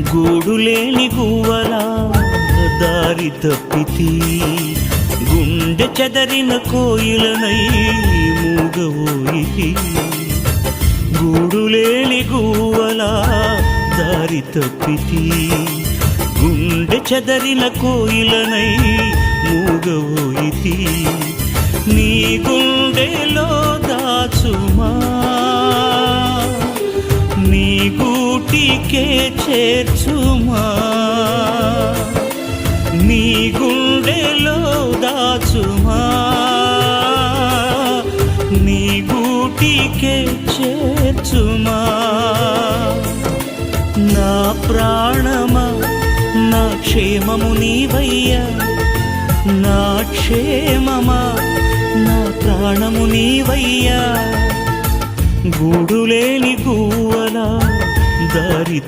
గూడులేని గువ్వలా దారి తప్పితి, గుండె చెదరిన కోయిలనై మూగవోయితి. గూడులేని గువ్వలా దారి తప్పితి, గుండె చెదరిన కోయిలనై మూగవోయితి. నీ గుండెలో దాచుమా, నీ గూటికే చేర్చుమా. నీ గుండెలో దాచుమా, నీ గూటికే చేర్చుమా. నా ప్రాణమా, నా క్షేమము నీవయ్యా, నా క్షేమమా, నా ప్రాణము నీవయ్యా. గూడులేని గువ్వలా దారి